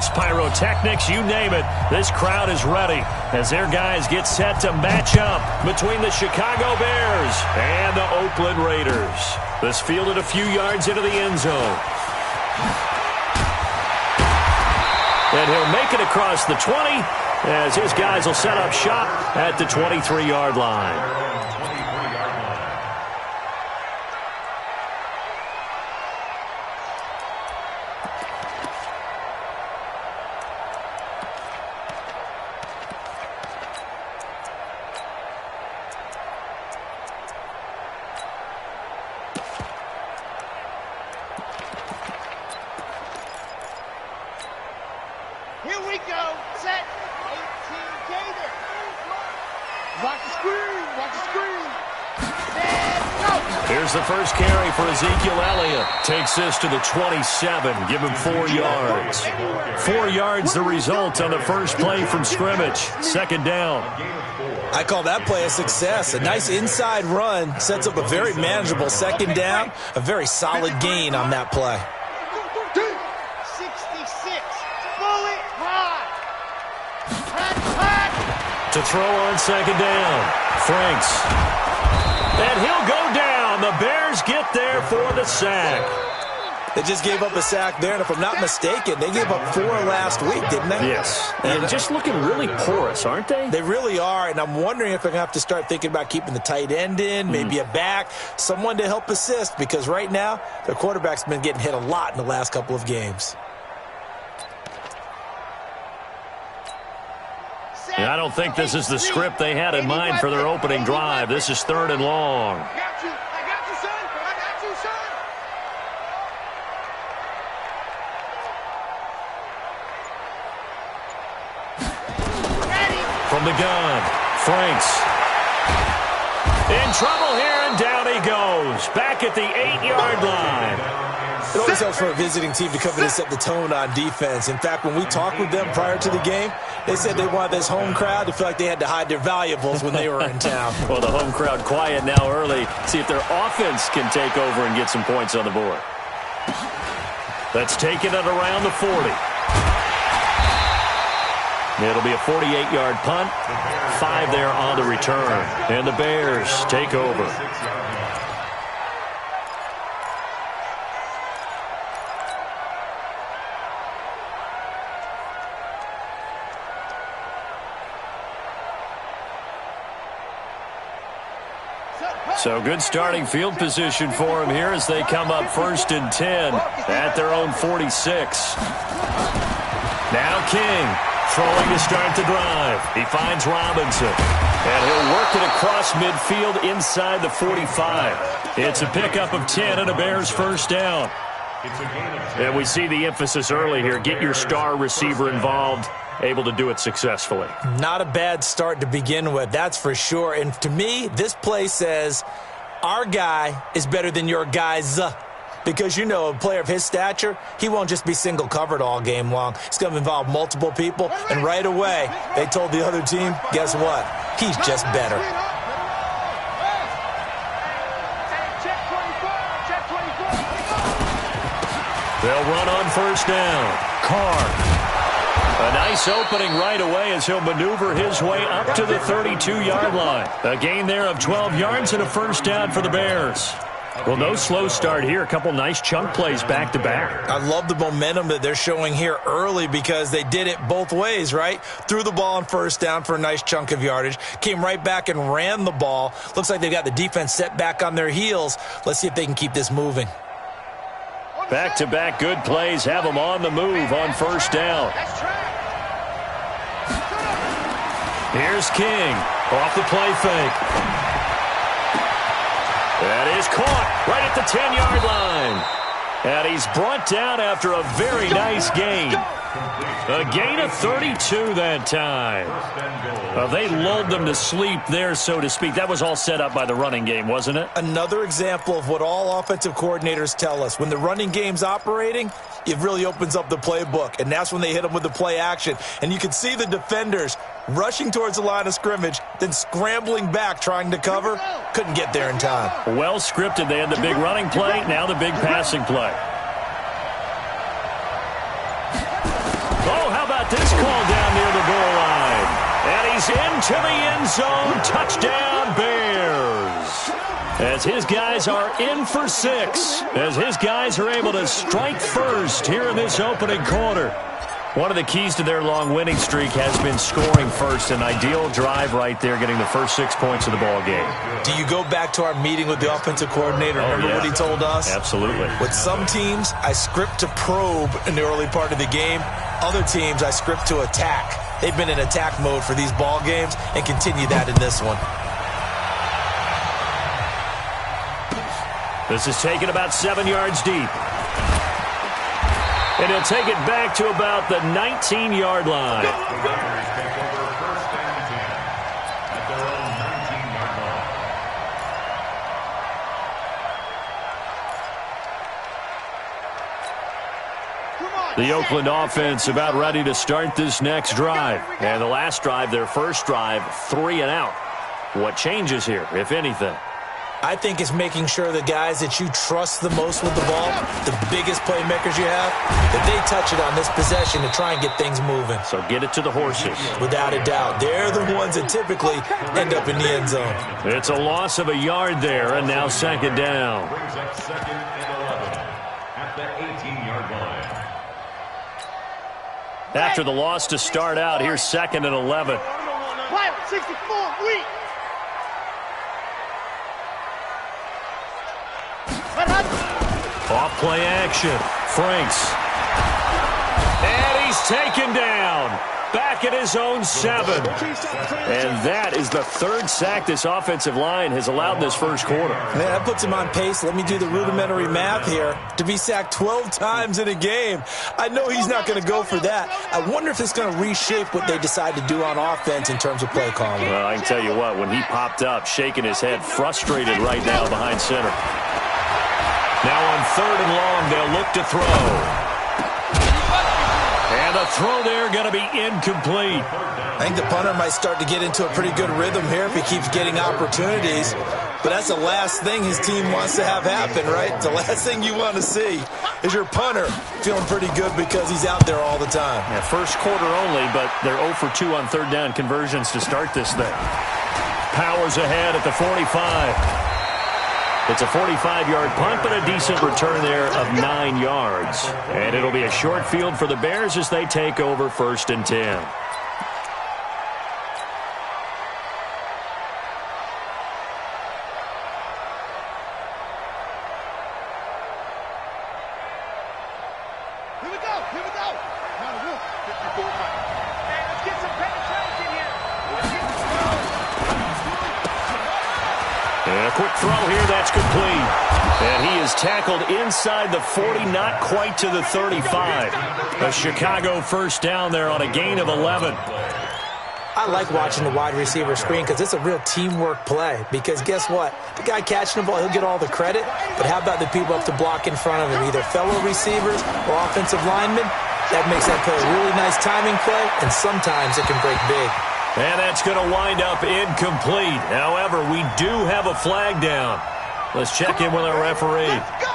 fireworks, pyrotechnics, you name it. This crowd is ready as their guys get set to match up between the Chicago Bears and the Oakland Raiders. This fielded a few yards into the end zone. And he'll make it across the 20 as his guys will set up shop at the 23-yard line. Here we go. Set. 18 Gator. Watch the screen. Watch the screen. And go. Here's the first carry for Ezekiel Elliott. Takes this to the 27. Give him 4 yards. 4 yards the result on the first play from scrimmage. Second down. I call that play a success. A nice inside run sets up a very manageable second down. A very solid gain on that play. 66. Bullet high. To throw on second down. Franks. And he'll go down. The Bears get there for the sack. They just gave up a sack there, and if I'm not mistaken, they gave up 4 last week, didn't they? Yes. And just looking really porous, aren't they? They really are, and I'm wondering if they're going to have to start thinking about keeping the tight end in, maybe a back, someone to help assist, because right now, their quarterback's been getting hit a lot in the last couple of games. And I don't think this is the script they had in mind for their opening drive. This is 3rd and long. I got you, son. I got you, son. From the gun, Franks. In trouble here, and down he goes. Back at the 8-yard line. It always helps for a visiting team to come in and set the tone on defense. In fact, when we talked with them prior to the game, they said they wanted this home crowd to feel like they had to hide their valuables when they were in town. Well, the home crowd quiet now early. See if their offense can take over and get some points on the board. That's taken at around the 40. It'll be a 48-yard punt. 5 there on the return. And the Bears take over. So good starting field position for them here as they come up 1st and 10 at their own 46. Now King throwing to start the drive. He finds Robinson. And he'll work it across midfield inside the 45. It's a pickup of 10 and a Bears first down. And we see the emphasis early here. Get your star receiver involved. Able to do it successfully. Not a bad start to begin with, that's for sure. And to me, this play says our guy is better than your guys. Because, you know, a player of his stature, he won't just be single covered all game long. It's going to involve multiple people. And right away, they told the other team, guess what? He's just better. They'll run on first down. Carr. A nice opening right away as he'll maneuver his way up to the 32-yard line. A gain there of 12 yards and a first down for the Bears. Well, no slow start here. A couple nice chunk plays back-to-back. I love the momentum that they're showing here early because they did it both ways, right? Threw the ball on first down for a nice chunk of yardage. Came right back and ran the ball. Looks like they've got the defense set back on their heels. Let's see if they can keep this moving. Back-to-back good plays have them on the move on first down. Here's King off the play fake. That is caught right at the 10-yard line. And he's brought down after a very nice gain. A gain of 32 that time. They lulled them to sleep there, so to speak. That was all set up by the running game, wasn't it? Another example of what all offensive coordinators tell us. When the running game's operating, it really opens up the playbook, and that's when they hit them with the play action. And you can see the defenders rushing towards the line of scrimmage, then scrambling back trying to cover. Couldn't get there in time. Well scripted. They had the big running play, now the big passing play. Oh, this call down near the goal line. And he's into the end zone. Touchdown, Bears. As his guys are in for 6. As his guys are able to strike first here in this opening quarter. One of the keys to their long winning streak has been scoring first. An ideal drive right there, getting the first 6 points of the ball game. Do you go back to our meeting with the offensive coordinator? Remember what he told us? Absolutely. With some teams, I script to probe in the early part of the game. Other teams, I script to attack. They've been in attack mode for these ball games and continue that in this one. This is taken about 7 yards deep. And he'll take it back to about the 19-yard line. The Oakland offense about ready to start this next drive. And the last drive, their first drive, 3 and out. What changes here, if anything? I think it's making sure the guys that you trust the most with the ball, the biggest playmakers you have, that they touch it on this possession to try and get things moving. So get it to the horses. Without a doubt. They're the ones that typically end up in the end zone. It's a loss of a yard there, and now second down. Brings up 2nd and 11 at the 18-yard line. After the loss to start out, here's 2nd and 11. Pilot 64, weak. Off play action. Franks. And he's taken down. Back at his own 7. And that is the 3rd sack this offensive line has allowed this first quarter. Man, that puts him on pace. Let me do the rudimentary math here. To be sacked 12 times in a game. I know he's not going to go for that. I wonder if it's going to reshape what they decide to do on offense in terms of play calling. Well, I can tell you what, when he popped up, shaking his head, frustrated right now behind center. Now on 3rd and long, they'll look to throw. And the throw there going to be incomplete. I think the punter might start to get into a pretty good rhythm here if he keeps getting opportunities. But that's the last thing his team wants to have happen, right? The last thing you want to see is your punter feeling pretty good because he's out there all the time. Yeah, first quarter only, but they're 0 for 2 on 3rd down conversions to start this thing. Powers ahead at the 45. It's a 45-yard punt, but a decent return there of 9 yards. And it'll be a short field for the Bears as they take over 1st and 10. Here we go. Now look, 54. Hey, let's get some penetration here. And a quick throw here, that's complete. And he is tackled inside the 40, not quite to the 35. A Chicago first down there on a gain of 11. I like watching the wide receiver screen because it's a real teamwork play. Because guess what? The guy catching the ball, he'll get all the credit. But how about the people up to block in front of him? Either fellow receivers or offensive linemen. That makes that play a really nice timing play, and sometimes it can break big. And that's going to wind up incomplete. However, we do have a flag down. Let's check in with our referee. Let's go.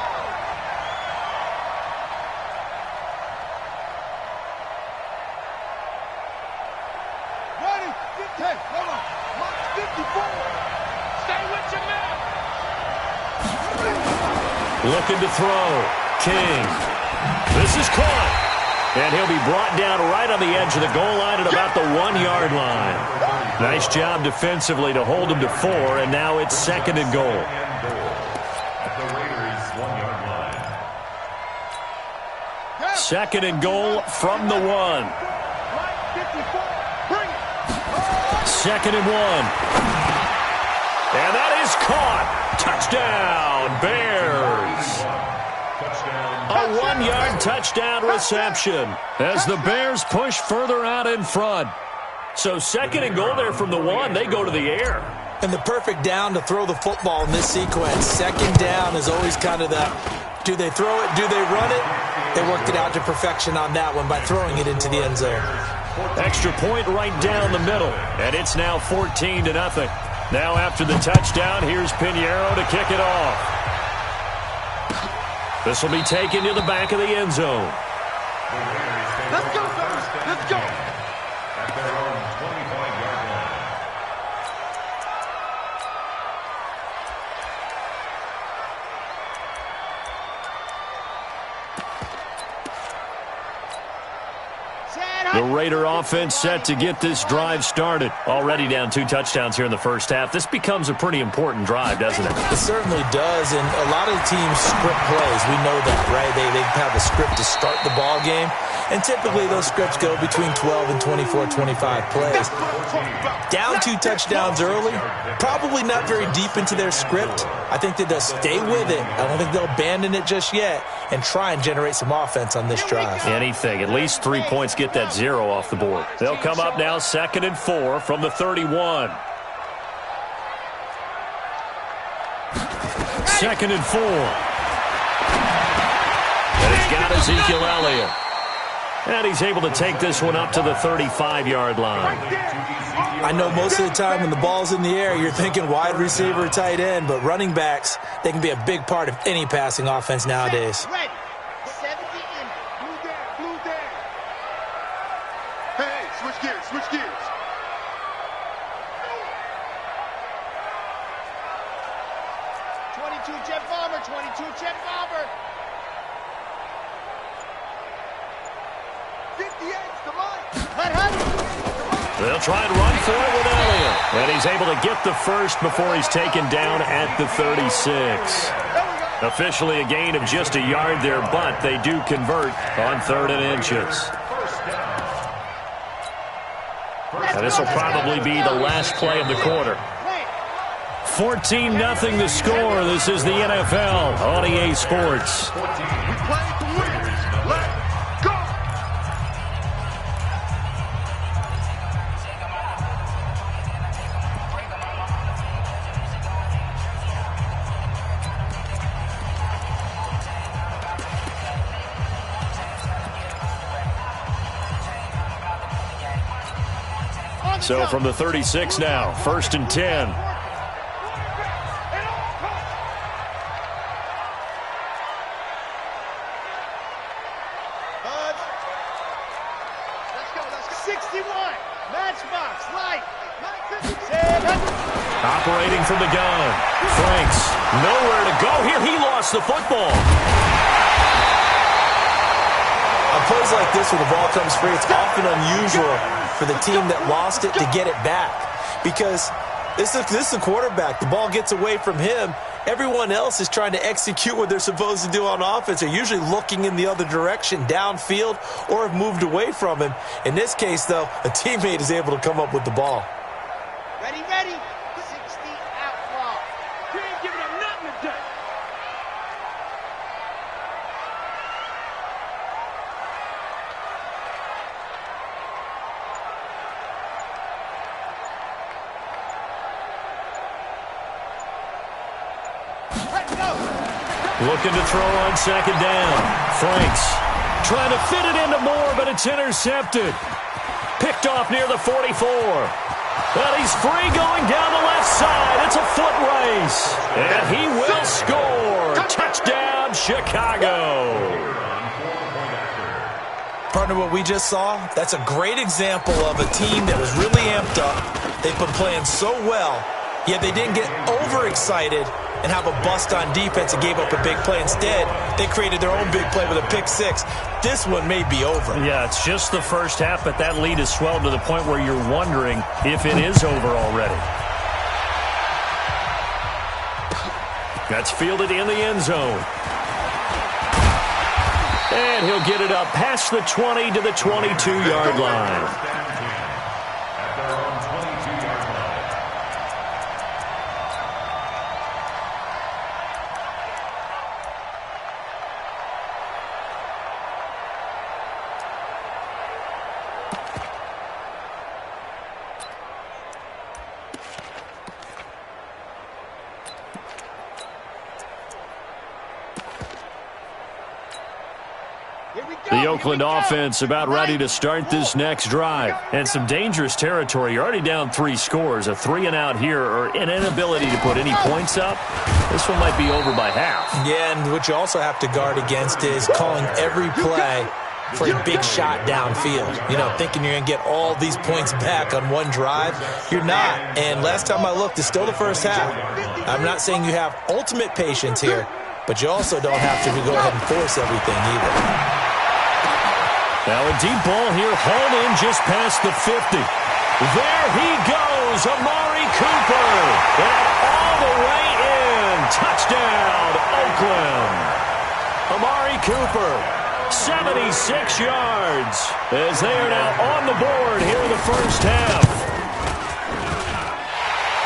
Ready? Hey, hold on. Mark 54. Stay with your man. Looking to throw. King. This is caught. And he'll be brought down right on the edge of the goal line at about the 1-yard line. Nice job defensively to hold him to 4, and now it's 2nd and goal. At the Raiders' 1-yard line. 2nd and goal from the 1. 54. Bring it. 2nd and 1. And that is caught. Touchdown, Bears. A 1-yard touchdown reception as the Bears push further out in front. So 2nd and goal there from the 1. They go to the air. And the perfect down to throw the football in this sequence. 2nd down is always kind of the, do they throw it, do they run it? They worked it out to perfection on that one by throwing it into the end zone. Extra point right down the middle. And it's now 14-0. Now after the touchdown, here's Pinheiro to kick it off. This will be taken to the back of the end zone. Let's go, fellas. Let's go. The Raider offense set to get this drive started. Already down 2 touchdowns here in the first half. This becomes a pretty important drive, doesn't it? It certainly does, and a lot of the teams script plays. We know that, right? They have a script to start the ball game, and typically those scripts go between 12 and 24, 25 plays. Down 2 touchdowns early, probably not very deep into their script. I think that they'll stay with it. I don't think they'll abandon it just yet and try and generate some offense on this drive. Anything. At least 3 points, get that 0 off the board. They'll come up now 2nd and 4 from the 31. 2nd and 4. And he's got Ezekiel Elliott. And he's able to take this one up to the 35-yard line. I know most of the time when the ball's in the air, you're thinking wide receiver or tight end, but running backs, they can be a big part of any passing offense nowadays. Ready. 70 in. Blue there. Hey, switch gears. 22 jet bomber. 58's the line. They'll try and run for it with Elliott. And he's able to get the first before he's taken down at the 36. Officially a gain of just a yard there, but they do convert on 3rd and inches. And this will probably be the last play of the quarter. 14-0 the score. This is the NFL on EA Sports. So from the 36 now, 1st and 10. Operating from the gun. Franks, nowhere to go here. He lost the football. On plays like this where the ball comes free, it's often unusual for the team that lost it to get it back. Because this is the quarterback. The ball gets away from him. Everyone else is trying to execute what they're supposed to do on offense. They're usually looking in the other direction, downfield, or have moved away from him. In this case, though, a teammate is able to come up with the ball. Ready. 60 outlaw. You ain't giving him nothing to do. Looking to throw on 2nd down. Franks trying to fit it into Moore, but it's intercepted. Picked off near the 44. But he's free going down the left side. It's a foot race. And he will score. Touchdown, Chicago. Partner, what we just saw, that's a great example of a team that was really amped up. They've been playing so well, yet they didn't get overexcited and have a bust on defense and gave up a big play. Instead, they created their own big play with a pick 6. This one may be over. Yeah, it's just the first half, but that lead has swelled to the point where you're wondering if it is over already. That's fielded in the end zone. And he'll get it up past the 20 to the 22-yard line. The Oakland offense about ready to start this next drive. And some dangerous territory. You're already down 3 scores. A 3-and-out here or an inability to put any points up. This one might be over by half. Yeah, and what you also have to guard against is calling every play for a big shot downfield. You know, thinking you're going to get all these points back on one drive. You're not. And last time I looked, it's still the first half. I'm not saying you have ultimate patience here, but you also don't have to go ahead and force everything either. Now a deep ball here, hauled in just past the 50. There he goes, Amari Cooper. And all the way in. Touchdown, Oakland. Amari Cooper, 76 yards, as they are now on the board here in the first half.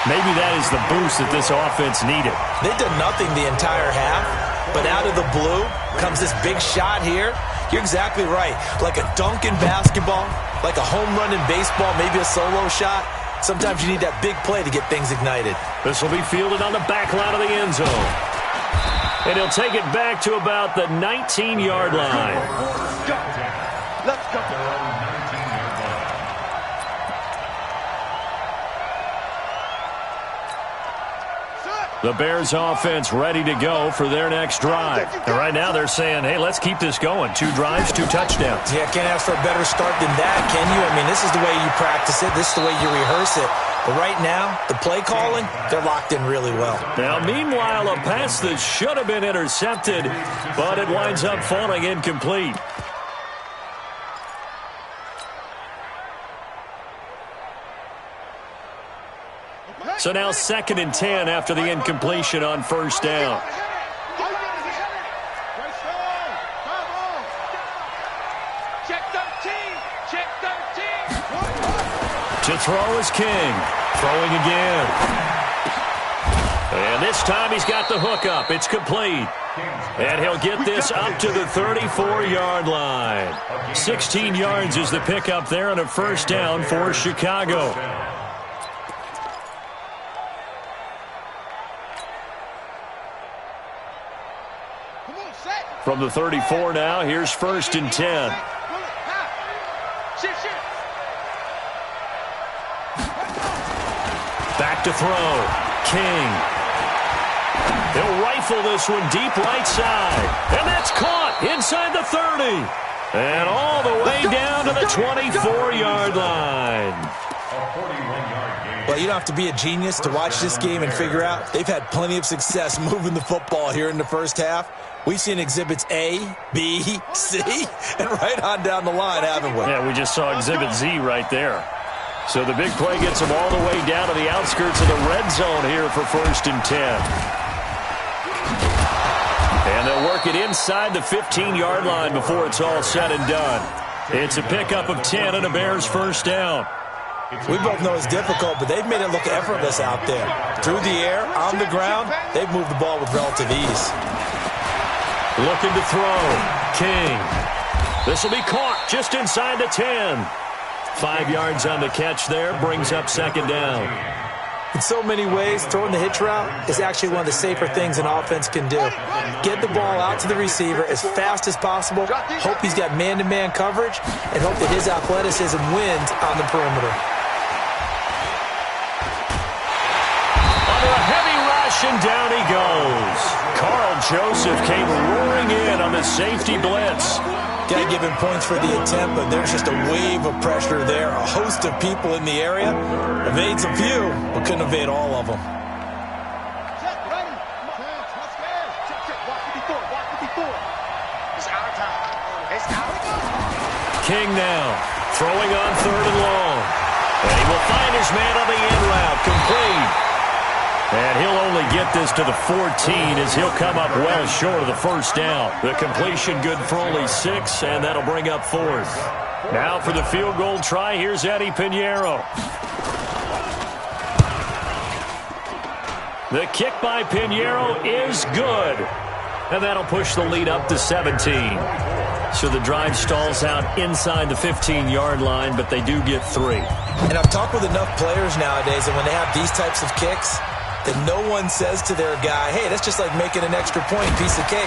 Maybe that is the boost that this offense needed. They did nothing the entire half, but out of the blue comes this big shot here. You're exactly right. Like a dunk in basketball, like a home run in baseball, maybe a solo shot. Sometimes you need that big play to get things ignited. This will be fielded on the back line of the end zone. And he'll take it back to about the 19-yard line. Let's go. The Bears offense ready to go for their next drive. And right now they're saying, hey, let's keep this going. 2 drives, 2 touchdowns. Yeah, can't ask for a better start than that, can you? I mean, this is the way you practice it. This is the way you rehearse it. But right now, the play calling, they're locked in really well. Now, meanwhile, a pass that should have been intercepted, but it winds up falling incomplete. So now 2nd and 10 after the incompletion on first down. Check 13. Check 13. To throw is King. Throwing again. And this time he's got the hook up. It's complete. And he'll get this up to the 34-yard line. 16 yards is the pickup there on a first down for Chicago. From the 34 now, here's 1st and 10. Back to throw. King. He'll rifle this one deep right side. And that's caught inside the 30. And all the way down to the 24-yard line. Well, you don't have to be a genius to watch this game and figure out they've had plenty of success moving the football here in the first half. We've seen exhibits A, B, C, and right on down the line, haven't we? Yeah, we just saw exhibit Z right there. So the big play gets them all the way down to the outskirts of the red zone here for 1st and 10. And they'll work it inside the 15-yard line before it's all said and done. It's a pickup of 10 and a Bears first down. We both know it's difficult, but they've made it look effortless out there. Through the air, on the ground, they've moved the ball with relative ease. Looking to throw. King. This will be caught just inside the 10. 5 yards on the catch there. Brings up 2nd down. In so many ways, throwing the hitch route is actually one of the safer things an offense can do. Get the ball out to the receiver as fast as possible, hope he's got man-to-man coverage, and hope that his athleticism wins on the perimeter. Under a heavy rush, and down he goes. Carl Joseph came roaring in on the safety blitz. Got to give him points for the attempt, but there's just a wave of pressure there. A host of people in the area. Evades a few, but couldn't evade all of them. King now, throwing on 3rd and long. And he will find his man on the in route, complete. And he'll only get this to the 14 as he'll come up well short of the first down. The completion good for only 6, and that'll bring up 4th. Now for the field goal try, here's Eddie Pinheiro. The kick by Pinheiro is good. And that'll push the lead up to 17. So the drive stalls out inside the 15-yard line, but they do get 3. And I've talked with enough players nowadays, and when they have these types of kicks, that no one says to their guy, hey, that's just like making an extra point, piece of cake.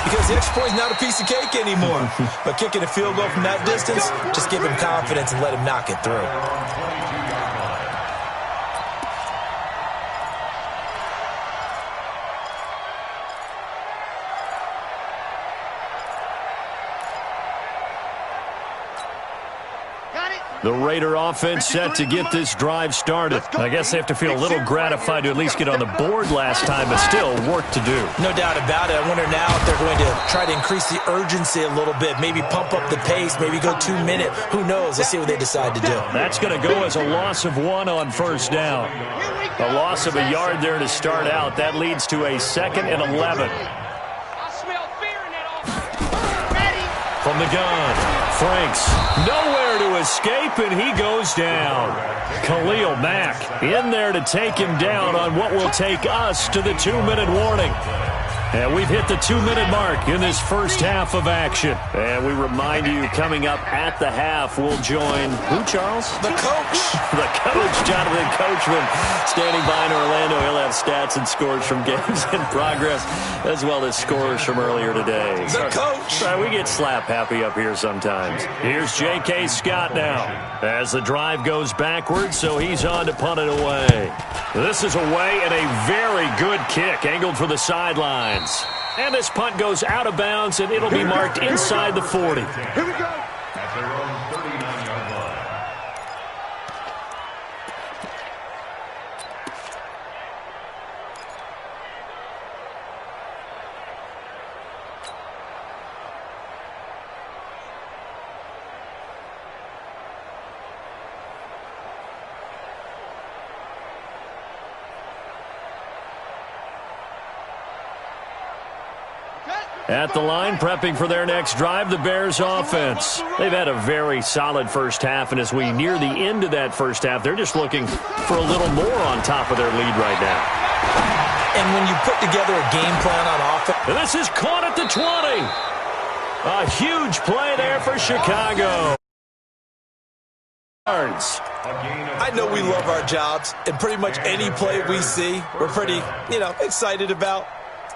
Because the extra point is not a piece of cake anymore. But kicking a field goal from that distance, just give him confidence and let him knock it through. Got it. The Raider offense set to get this drive started. I guess they have to feel a little gratified to at least get on the board last time, but still work to do. No doubt about it. I wonder now if they're going to try to increase the urgency a little bit, maybe pump up the pace, maybe go 2 minute. Who knows? Let's see what they decide to do. That's going to go as a loss of 1 on first down. A loss of a yard there to start out. That leads to a 2nd and 11. From the gun, Franks nowhere to escape, and he goes down. Khalil Mack in there to take him down on what will take us to the 2-minute warning. And we've hit the 2-minute mark in this first half of action. And we remind you, coming up at the half, we'll join who, Charles? The coach. The coach, Jonathan Coachman, standing by in Orlando. He'll have stats and scores from games in progress, as well as scores from earlier today. The coach. We get slap happy up here sometimes. Here's J.K. Scott now as the drive goes backwards, so he's on to punt it away. This is away and a very good kick, angled for the sideline. And this punt goes out of bounds, and it'll be marked inside the 40. Here we go. At their own 39-yard line. At the line, prepping for their next drive, the Bears offense. They've had a very solid first half, and as we near the end of that first half, they're just looking for a little more on top of their lead right now. And when you put together a game plan on offense. And this is caught at the 20. A huge play there for Chicago. I know we love our jobs, and pretty much any play we see, we're pretty, excited about.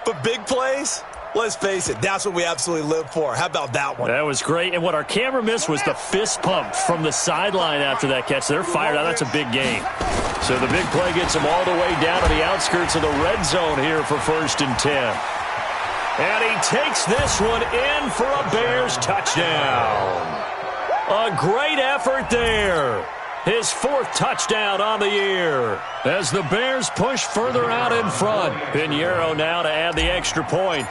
But big plays? Let's face it, that's what we absolutely live for. How about that one? That was great. And what our camera missed was the fist pump from the sideline after that catch. They're fired out. That's a big gain. So the big play gets them all the way down to the outskirts of the red zone here for 1st and 10. And he takes this one in for a Bears touchdown. A great effort there. His 4th touchdown on the year. As the Bears push further out in front. Pinheiro now to add the extra point.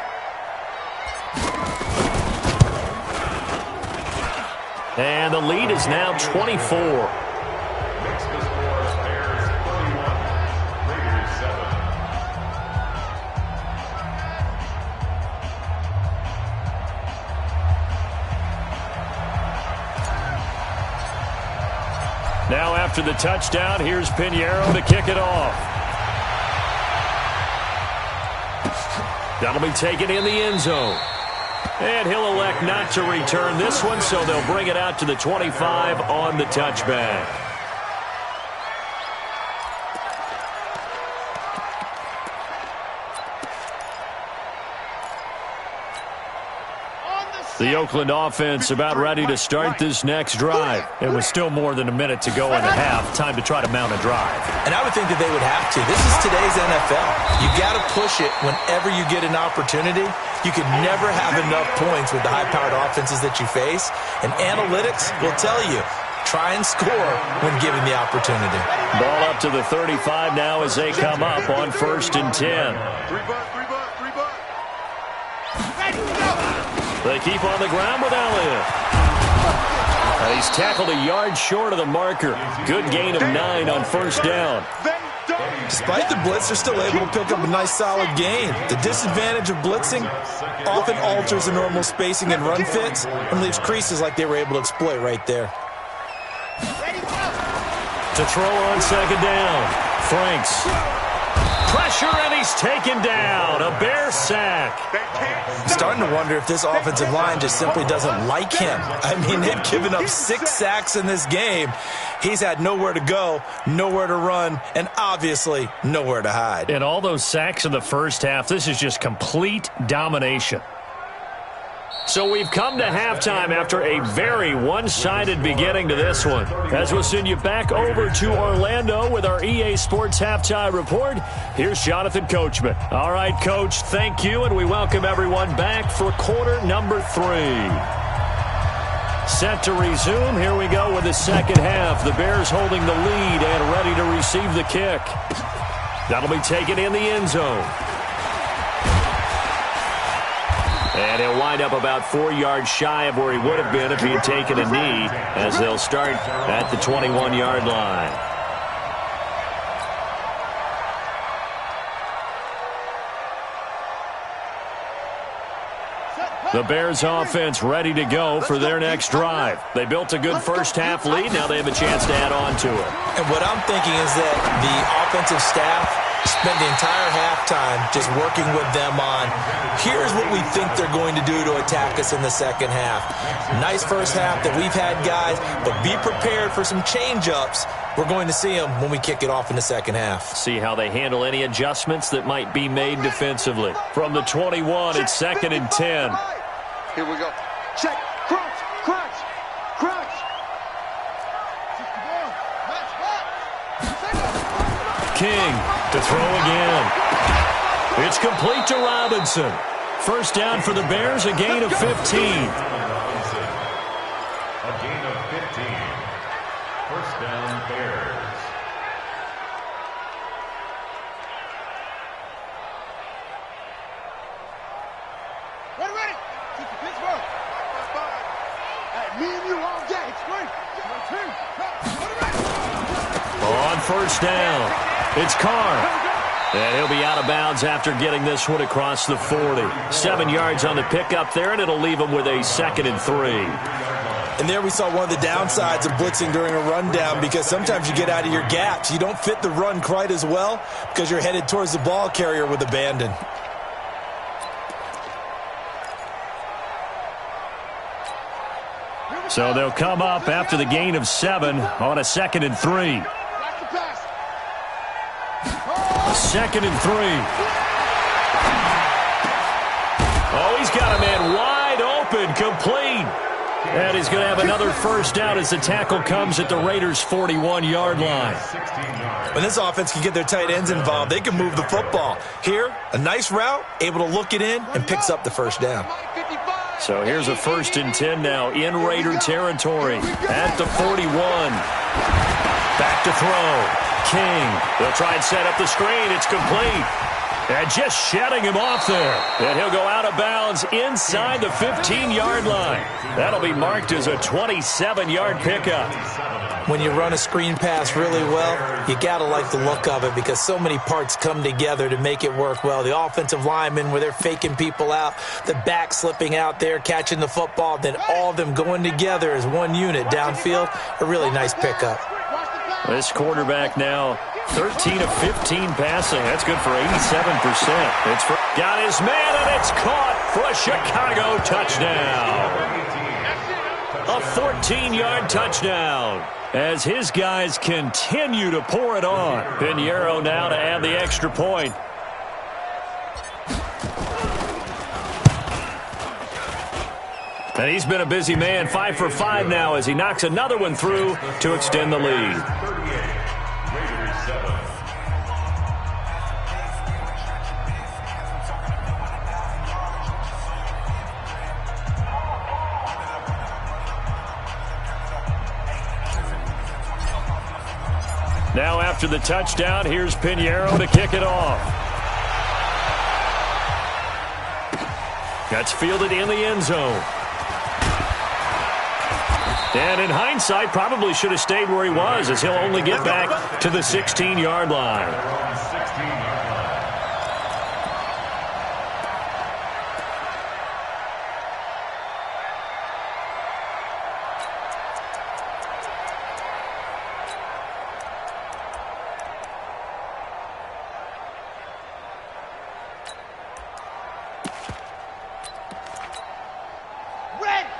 And the lead is now 24. Makes the score Bears 31, Raiders 7. Now after the touchdown, here's Pinheiro to kick it off. That'll be taken in the end zone. And he'll elect not to return this one, so they'll bring it out to the 25 on the touchback. The Oakland offense about ready to start this next drive. It was still more than a minute to go in the half. Time to try to mount a drive. And I would think that they would have to. This is today's NFL. You got to push it whenever you get an opportunity. You can never have enough points with the high-powered offenses that you face. And analytics will tell you, try and score when given the opportunity. Ball up to the 35 now as they come up on 1st and 10. 3 butt. Ready to go. They keep on the ground with Elliott. And he's tackled a yard short of the marker. Good gain of 9 on 1st down. Despite the blitz, they're still able to pick up a nice solid gain. The disadvantage of blitzing often alters the normal spacing and run fits and leaves creases like they were able to exploit right there. To throw on 2nd down. Franks. Pressure, and he's taken down. A Bear sack. I'm starting to wonder if this offensive line just simply doesn't like him. I mean, they've given up 6 sacks in this game. He's had nowhere to go, nowhere to run, and obviously nowhere to hide. And all those sacks in the first half, this is just complete domination. So we've come to halftime after a very one-sided beginning to this one. As we'll send you back over to Orlando with our EA Sports Halftime Report, here's Jonathan Coachman. All right, Coach, thank you, and we welcome everyone back for quarter number 3. Set to resume. Here we go with the second half. The Bears holding the lead and ready to receive the kick. That'll be taken in the end zone. And he'll wind up about 4 yards shy of where he would have been if he had taken a knee, as they'll start at the 21-yard line. The Bears offense ready to go for their next drive. They built a good first half lead. Now they have a chance to add on to it. And what I'm thinking is that the offensive staff spent the entire halftime just working with them on, here's what we think they're going to do to attack us in the second half. Nice first half that we've had, guys, but be prepared for some change-ups. We're going to see them when we kick it off in the second half. See how they handle any adjustments that might be made defensively. From the 21, it's 2nd and 10. Here we go. Check. Crunch. Crunch. Crunch. King to throw again. It's complete to Robinson. First down for the Bears, a gain of 15. A gain of 15. First down, Bears. Ready. Keep the Pittsburgh. Me and you all day. It's great. On first down, it's Carr. And he'll be out of bounds after getting this one across the 40. 7 yards on the pickup there, and it'll leave him with a 2nd and 3. And there we saw one of the downsides of blitzing during a rundown, because sometimes you get out of your gaps. You don't fit the run quite as well because you're headed towards the ball carrier with abandon. So they'll come up after the gain of 7 on a 2nd and 3. 2nd and 3. Oh, he's got a man wide open, complete. And he's going to have another first down as the tackle comes at the Raiders' 41-yard line. When this offense can get their tight ends involved, they can move the football. Here, a nice route, able to look it in, and picks up the first down. So here's a 1st and 10 now in Raider territory at the 41. Back to throw. King. They'll try and set up the screen. It's complete. And just shedding him off there. And he'll go out of bounds inside the 15-yard line. That'll be marked as a 27-yard pickup. When you run a screen pass really well, you got to like the look of it, because so many parts come together to make it work well. The offensive linemen, where they're faking people out, the back slipping out there, catching the football, then all of them going together as one unit downfield. A really nice pickup. This quarterback now 13 of 15 passing. That's good for 87%. It's got his man, and it's caught for a Chicago touchdown. A 14-yard touchdown as his guys continue to pour it on. Pinheiro now to add the extra point. And he's been a busy man, 5 for 5 now as he knocks another one through to extend the lead. Now after the touchdown, here's Pinheiro to kick it off. That's fielded in the end zone. And in hindsight, probably should have stayed where he was, as he'll only get back to the 16-yard line.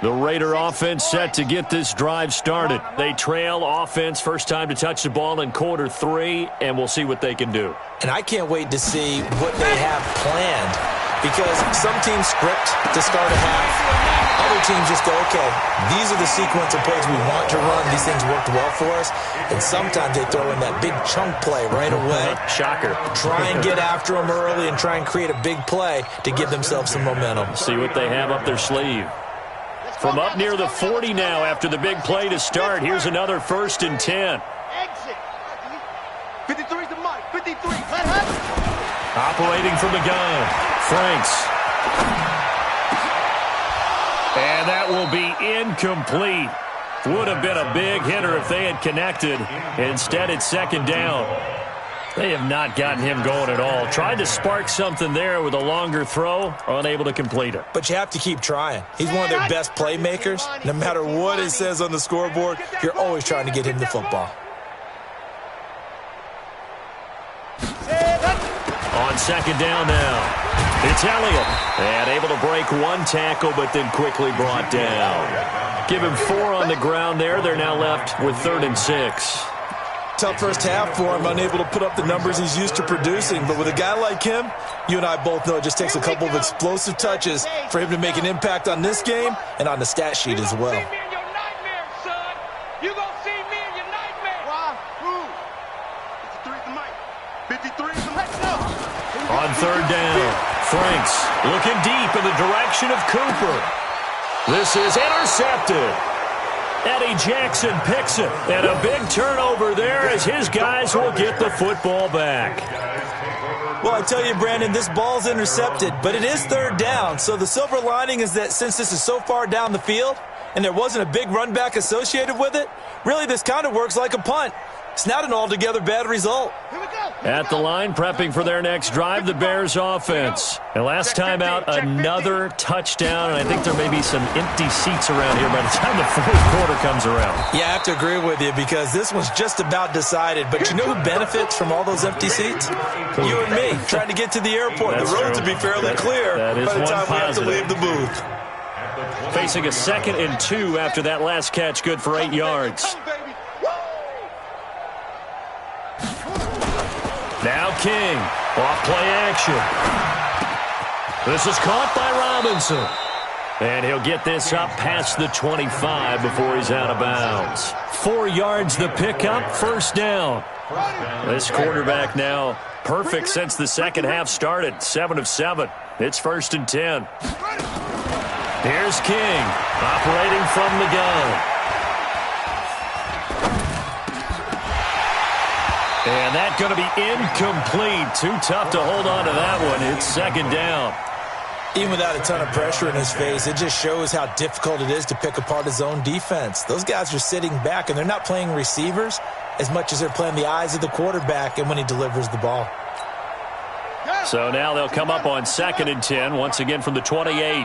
The Raider offense set to get this drive started. They trail offense first time to touch the ball in quarter 3, and we'll see what they can do. And I can't wait to see what they have planned, because some teams script to start a half. Other teams just go, okay, these are the sequence of plays we want to run. These things worked well for us. And sometimes they throw in that big chunk play right away. Shocker. Try and get after them early and try and create a big play to give themselves some momentum. See what they have up their sleeve. from up near the 40 now after the big play to start. Here's another 1st and 10. Exit. 53's the mic. 53. Operating from the gun, Franks. And that will be incomplete. Would have been a big hitter if they had connected. Instead, it's 2nd down. They have not gotten him going at all. Tried to spark something there with a longer throw, unable to complete it. But you have to keep trying. He's one of their best playmakers. No matter what it says on the scoreboard, you're always trying to get him the football. On 2nd down now. It's Elliott. And able to break one tackle, but then quickly brought down. Give him 4 on the ground there. They're now left with 3rd and 6. Tough first half for him, unable to put up the numbers he's used to producing. But with a guy like him, you and I both know it just takes a couple of explosive touches for him to make an impact on this game and on the stat sheet as well. On 3rd down, Franks looking deep in the direction of Cooper. This is intercepted. Eddie Jackson picks it. And a big turnover there as his guys will get the football back. Well, I tell you, Brandon, this ball's intercepted, but it is 3rd down. So the silver lining is that since this is so far down the field and there wasn't a big run back associated with it, really this kind of works like a punt. It's not an altogether bad result. At the line, prepping for their next drive, the Bears offense. And last time out, another touchdown, and I think there may be some empty seats around here by the time the 4th quarter comes around. Yeah, I have to agree with you because this one's just about decided. But you know who benefits from all those empty seats? You and me, trying to get to the airport. That's the roads true. will be fairly clear by the time we have to leave the booth. Facing a 2nd and 2 after that last catch, good for 8 yards. Now King, off play action. This is caught by Robinson. And he'll get this up past the 25 before he's out of bounds. 4 yards the pickup, 1st down. This quarterback now perfect since the second half started, 7 of 7. It's 1st and 10. Here's King, operating from the gun. And that's going to be incomplete. Too tough to hold on to that one. It's 2nd down. Even without a ton of pressure in his face, it just shows how difficult it is to pick apart his own defense. Those guys are sitting back, and they're not playing receivers as much as they're playing the eyes of the quarterback and when he delivers the ball. So now they'll come up on 2nd and 10, once again from the 28.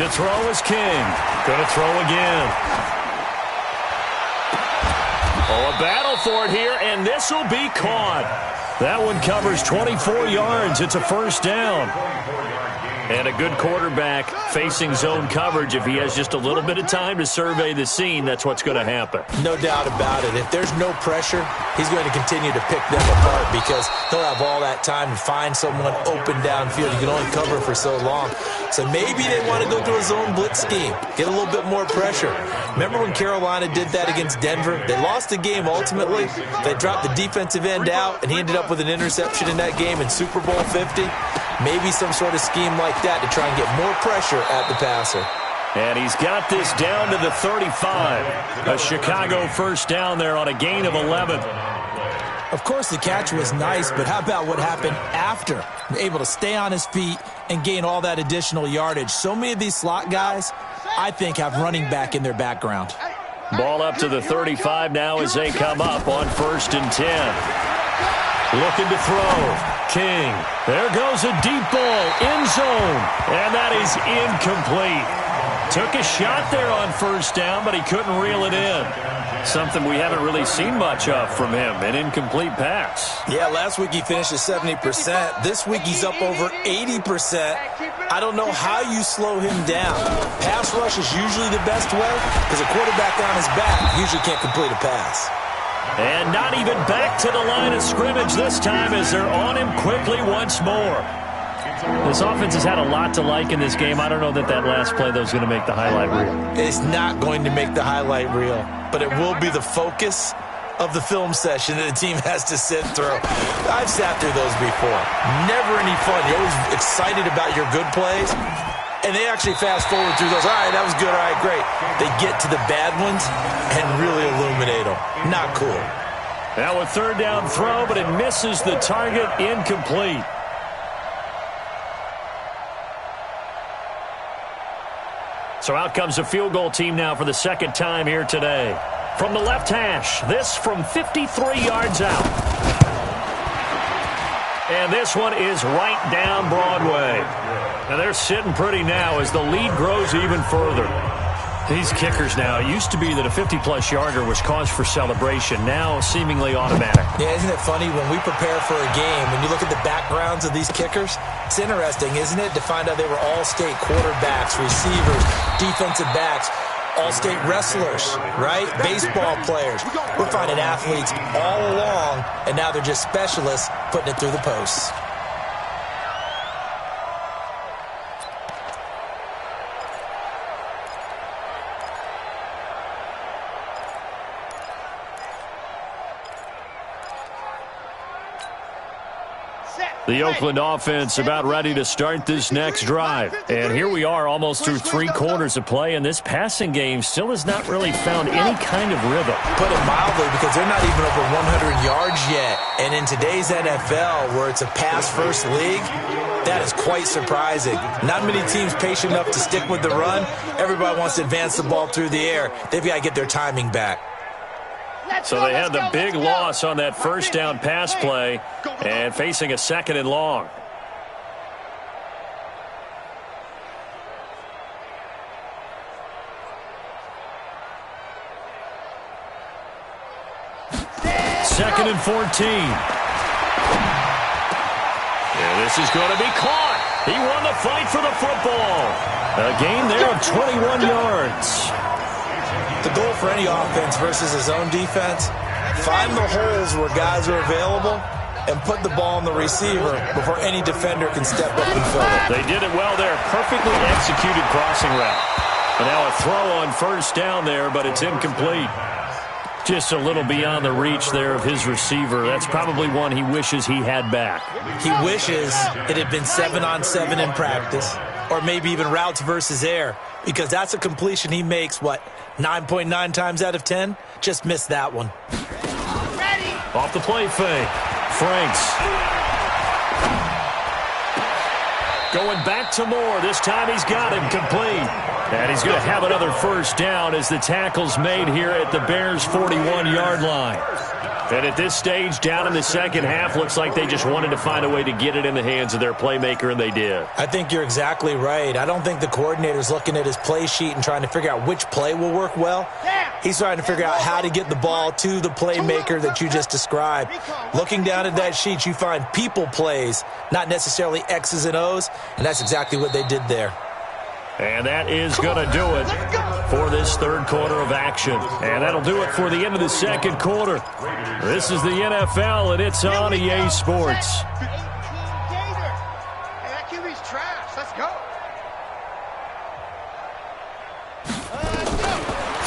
To throw is King. Going to throw again. Oh, a battle for it here, and this will be caught. That one covers 24 yards. It's a 1st down. And a good quarterback facing zone coverage. If he has just a little bit of time to survey the scene, that's what's going to happen. No doubt about it. If there's no pressure, he's going to continue to pick them apart because he'll have all that time to find someone open downfield. You can only cover for so long. So maybe they want to go to a zone blitz scheme, get a little bit more pressure. Remember when Carolina did that against Denver? They lost the game ultimately. They dropped the defensive end out, and he ended up with an interception in that game in Super Bowl 50. Maybe some sort of scheme like that to try and get more pressure at the passer. And he's got this down to the 35. A Chicago 1st down there on a gain of 11. Of course, the catch was nice, but how about what happened after? Able to stay on his feet and gain all that additional yardage. So many of these slot guys, I think, have running back in their background. Ball up to the 35 now as they come up on 1st and 10. Looking to throw. King. There goes a deep ball. End zone. And that is incomplete. Took a shot there on 1st down, but he couldn't reel it in. Something we haven't really seen much of from him, an incomplete pass. Yeah, last week he finished at 70%. This week he's up over 80%. I don't know how you slow him down. Pass rush is usually the best way because a quarterback on his back usually can't complete a pass. And not even back to the line of scrimmage this time as they're on him quickly once more. This offense has had a lot to like in this game. I don't know that last play, though, is going to make the highlight reel. It's not going to make the highlight reel, but it will be the focus of the film session that a team has to sit through. I've sat through those before. Never any fun. You're always excited about your good plays, and they actually fast forward through those. All right, that was good. All right, great. They get to the bad ones and really illuminate them. Not cool. Now a third down throw, but it misses the target, incomplete. So out comes a field goal team now for the second time here today. From the left hash, this from 53 yards out. And this one is right down Broadway. Now they're sitting pretty now as the lead grows even further. These kickers now, it used to be that a 50-plus yarder was cause for celebration, now seemingly automatic. Yeah, isn't it funny when we prepare for a game, when you look at the backgrounds of these kickers, it's interesting, isn't it, to find out they were all-state quarterbacks, receivers, defensive backs, all-state wrestlers, right? Baseball players. We're finding athletes all along, and now they're just specialists putting it through the posts. The Oakland offense about ready to start this next drive. And here we are almost through 3 quarters of play, and this passing game still has not really found any kind of rhythm. Put it mildly, because they're not even over 100 yards yet. And in today's NFL, where it's a pass-first league, that is quite surprising. Not many teams patient enough to stick with the run. Everybody wants to advance the ball through the air. They've got to get their timing back. So they had the big loss on that first down pass play and facing a second and long. Second and 14. And this is going to be caught. He won the fight for the football. A gain there of 21 yards. The goal for any offense versus his own defense, find the holes where guys are available and put the ball on the receiver before any defender can step up and fill it. They did it well there. Perfectly executed crossing route. And now a throw on first down there, but it's incomplete. Just a little beyond the reach there of his receiver. That's probably one he wishes he had back. He wishes it had been 7-on-7 in practice, or maybe even routes versus air, because that's a completion he makes, 9.9 times out of 10? Just missed that one. Ready. Off the play fake. Franks. Going back to Moore. This time he's got him complete. And he's going to have another first down as the tackle's made here at the Bears' 41-yard line. And at this stage, down in the second half, looks like they just wanted to find a way to get it in the hands of their playmaker, and they did. I think you're exactly right. I don't think the coordinator's looking at his play sheet and trying to figure out which play will work well. He's trying to figure out how to get the ball to the playmaker that you just described. Looking down at that sheet, you find people plays, not necessarily X's and O's, and that's exactly what they did there. And that is going to do it for this third quarter of action. And that'll do it for the end of the second quarter. This is the NFL, and it's on EA Sports. 18 Gator. Hey, that QB's trash. Let's go.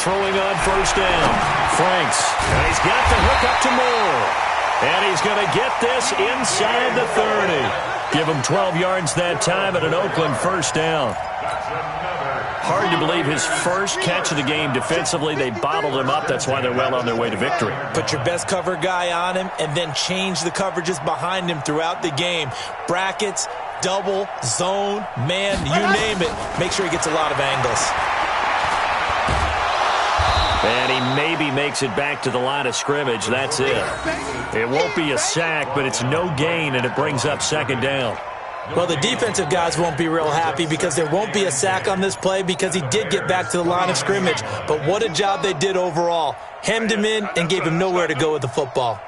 Throwing on first down. Franks. And he's got the hook up to Moore. And he's going to get this inside the 30. Give him 12 yards that time at an Oakland first down. Hard to believe his first catch of the game defensively. They bottled him up. That's why they're well on their way to victory. Put your best cover guy on him and then change the coverages behind him throughout the game. Brackets, double, zone, man, you name it. Make sure he gets a lot of angles. And he maybe makes it back to the line of scrimmage. That's it. It won't be a sack, but it's no gain, and it brings up second down. Well, the defensive guys won't be real happy because there won't be a sack on this play because he did get back to the line of scrimmage. But what a job they did overall. Hemmed him in and gave him nowhere to go with the football.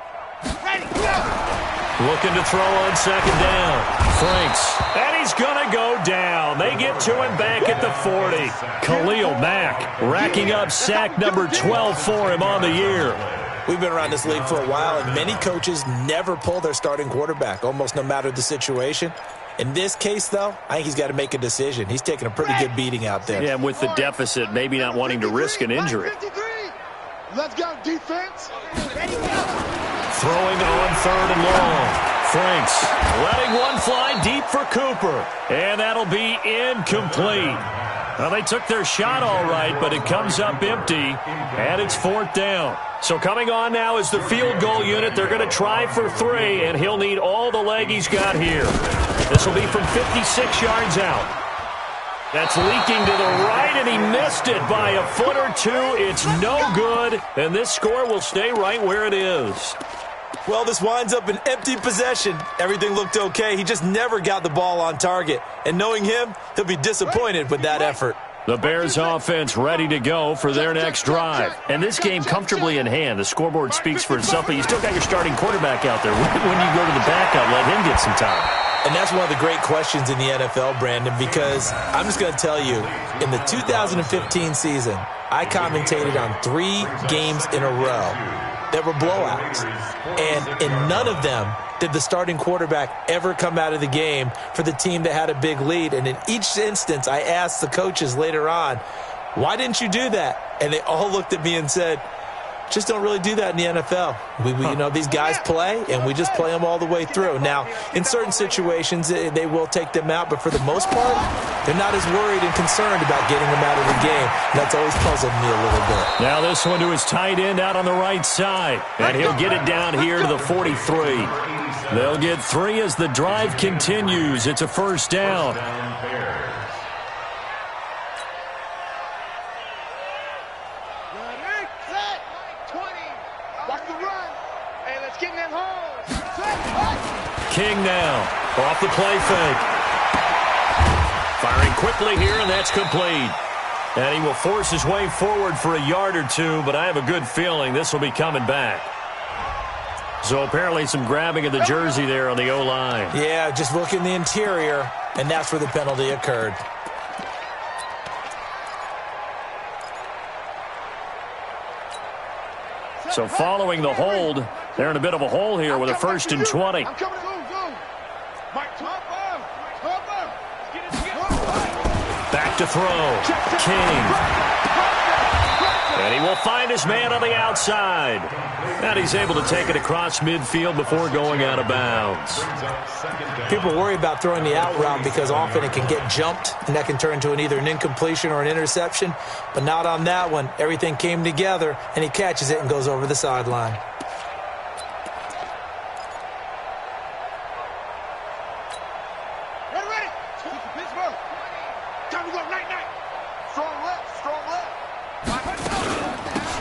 Looking to throw on second down. Franks. And he's going to go down. They get to him back at the 40. Khalil Mack racking up sack number 12 for him on the year. We've been around this league for a while, and many coaches never pull their starting quarterback, almost no matter the situation. In this case, though, I think he's got to make a decision. He's taking a pretty good beating out there. Yeah, with the deficit, maybe not wanting to risk an injury. Let's go, defense. Ready, go. Throwing on 3rd and long. Franks letting one fly deep for Cooper. And that'll be incomplete. Well, they took their shot all right, but it comes up empty, and it's 4th down. So coming on now is the field goal unit. They're going to try for 3, and he'll need all the leg he's got here. This will be from 56 yards out. That's leaking to the right, and he missed it by a foot or 2. It's no good, and this score will stay right where it is. Well, this winds up an empty possession. Everything looked okay. He just never got the ball on target. And knowing him, he'll be disappointed with that effort. The Bears offense ready to go for their next drive. And this game comfortably in hand. The scoreboard speaks for itself, but you still got your starting quarterback out there. When you go to the backup, let him get some time. And that's one of the great questions in the NFL, Brandon, because I'm just going to tell you, in the 2015 season, I commentated on 3 games in a row that were blowouts. And in none of them did the starting quarterback ever come out of the game for the team that had a big lead. And in each instance, I asked the coaches later on, why didn't you do that? And they all looked at me and said, just don't really do that in the NFL. You know, these guys play, and we just play them all the way through. Now, in certain situations, they will take them out, but for the most part, they're not as worried and concerned about getting them out of the game. That's always puzzled me a little bit. Now this one to his tight end out on the right side, and he'll get it down here to the 43. They'll get 3 as the drive continues. It's a 1st down. King now, off the play fake. Firing quickly here, and that's complete. And he will force his way forward for a yard or 2, but I have a good feeling this will be coming back. So apparently some grabbing of the jersey there on the O-line. Yeah, just look in the interior, and that's where the penalty occurred. So following the hold, they're in a bit of a hole here with a 1st and 20. Back to throw. King. And he will find his man on the outside. And he's able to take it across midfield before going out of bounds. People worry about throwing the out route because often it can get jumped, and that can turn into either an incompletion or an interception. But not on that one. Everything came together, and he catches it and goes over the sideline.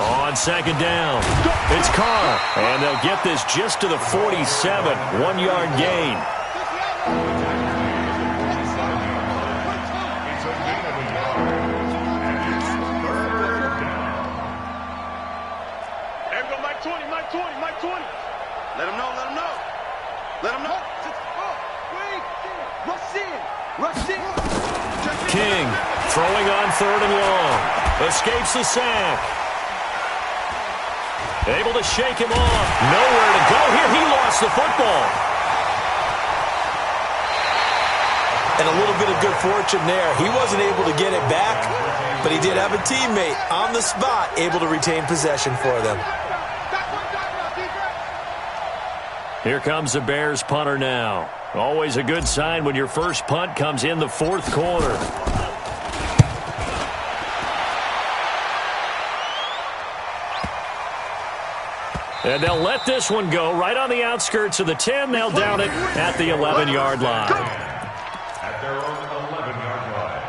On 2nd down, it's Carr, and they'll get this just to the 47, 1-yard gain. Mike 20. Let him know. Rush in. King throwing on 3rd and long. Escapes the sack. Able to shake him off. Nowhere to go here. He lost the football. And a little bit of good fortune there. He wasn't able to get it back, but he did have a teammate on the spot able to retain possession for them. Here comes the Bears punter now. Always a good sign when your first punt comes in the 4th quarter. And they'll let this one go right on the outskirts of the 10. They'll down it at the 11-yard line. At their own 11-yard line.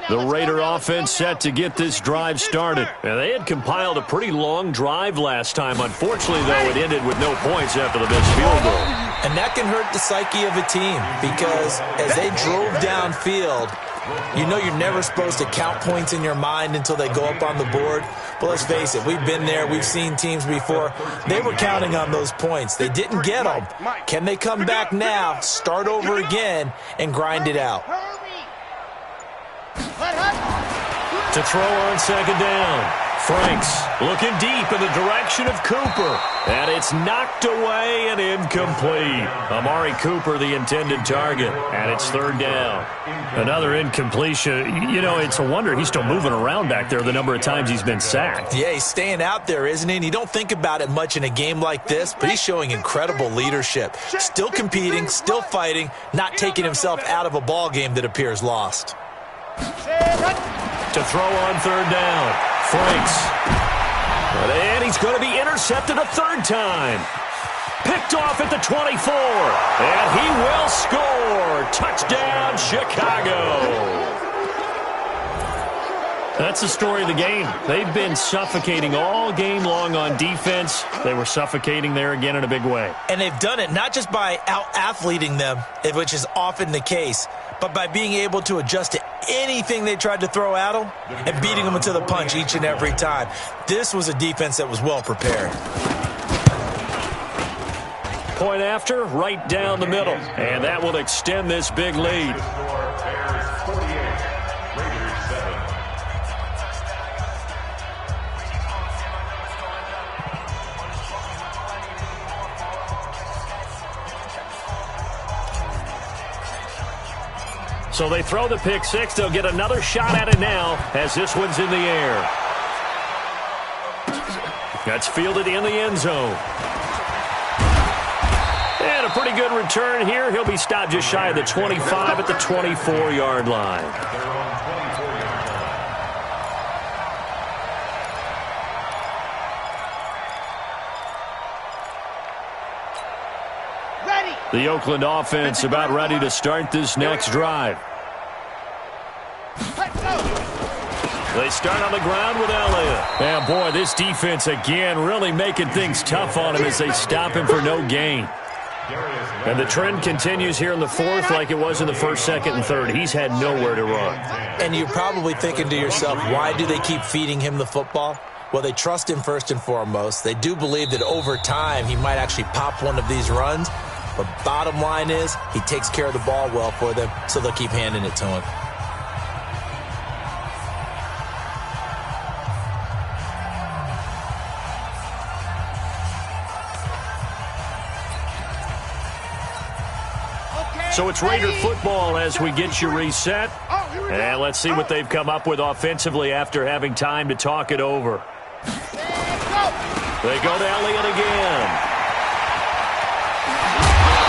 The Raider offense set to get this drive started. And they had compiled a pretty long drive last time. Unfortunately, though, it ended with no points after the missed field goal. And that can hurt the psyche of a team because as they drove downfield, you know you're never supposed to count points in your mind until they go up on the board. But let's face it, we've been there. We've seen teams before. They were counting on those points. They didn't get them. Can they come back now, start over again, and grind it out? To throw on 2nd down. Franks looking deep in the direction of Cooper. And it's knocked away and incomplete. Amari Cooper, the intended target. And it's third down. Another incompletion. You know, it's a wonder he's still moving around back there the number of times he's been sacked. Yeah, he's staying out there, isn't he? And you don't think about it much in a game like this, but he's showing incredible leadership. Still competing, still fighting, not taking himself out of a ball game that appears lost. To throw on third down. Franks. And he's going to be intercepted a third time. Picked off at the 24. And he will score. Touchdown, Chicago. That's the story of the game. They've been suffocating all game long on defense. They were suffocating there again in a big way. And they've done it not just by out-athleting them, which is often the case, but by being able to adjust to anything they tried to throw at them and beating them into the punch each and every time. This was a defense that was well prepared. Point after, right down the middle. And that will extend this big lead. So they throw the pick six. They'll get another shot at it now as this one's in the air. That's fielded in the end zone. And a pretty good return here. He'll be stopped just shy of the 25 at the 24-yard line. The Oakland offense about ready to start this next drive. They start on the ground with Elliott. And boy, this defense again really making things tough on him as they stop him for no gain. And the trend continues here in the fourth like it was in the first, second, and third. He's had nowhere to run. And you're probably thinking to yourself, why do they keep feeding him the football? Well, they trust him first and foremost. They do believe that over time he might actually pop one of these runs. But bottom line is he takes care of the ball well for them, so they'll keep handing it to him. So it's Raider football as we get you reset. And let's see what they've come up with offensively after having time to talk it over. They go to Elliott again.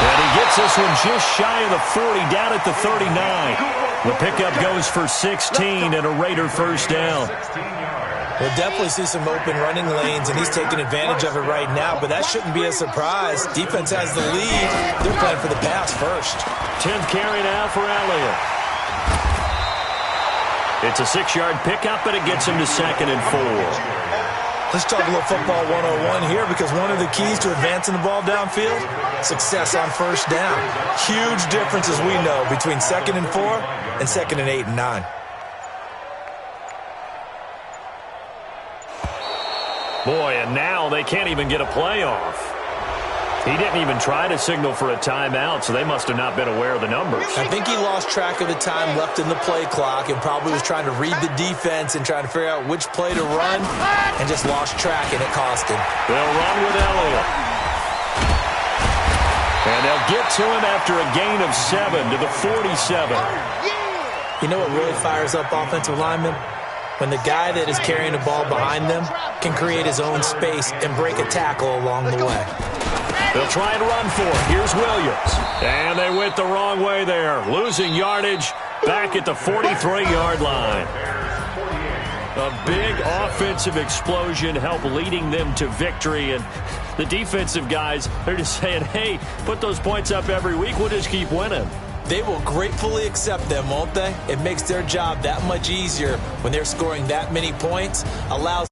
And he gets this one just shy of the 40, down at the 39. The pickup goes for 16 and a Raider first down. We'll definitely see some open running lanes, and he's taking advantage of it right now, but that shouldn't be a surprise. Defense has the lead. They're playing for the pass first. 10th carry now for Elliott. It's a 6-yard pickup, but it gets him to 2nd and 4. Let's talk a little football 101 here, because one of the keys to advancing the ball downfield, success on first down. Huge difference, as we know, between 2nd and 4 and 2nd and 8 and 9. Boy, and now they can't even get a play off. He didn't even try to signal for a timeout, so they must have not been aware of the numbers. I think he lost track of the time left in the play clock and probably was trying to read the defense and trying to figure out which play to run and just lost track, and it cost him. They'll run with Elliott. And they'll get to him after a gain of 7 to the 47. You know what really fires up offensive linemen? When the guy that is carrying the ball behind them can create his own space and break a tackle along the way. They'll try and run for it. Here's Williams. And they went the wrong way there. Losing yardage back at the 43-yard line. A big offensive explosion helped leading them to victory. And the defensive guys, they're just saying, hey, put those points up every week. We'll just keep winning. They will gratefully accept them, won't they? It makes their job that much easier when they're scoring that many points. Allows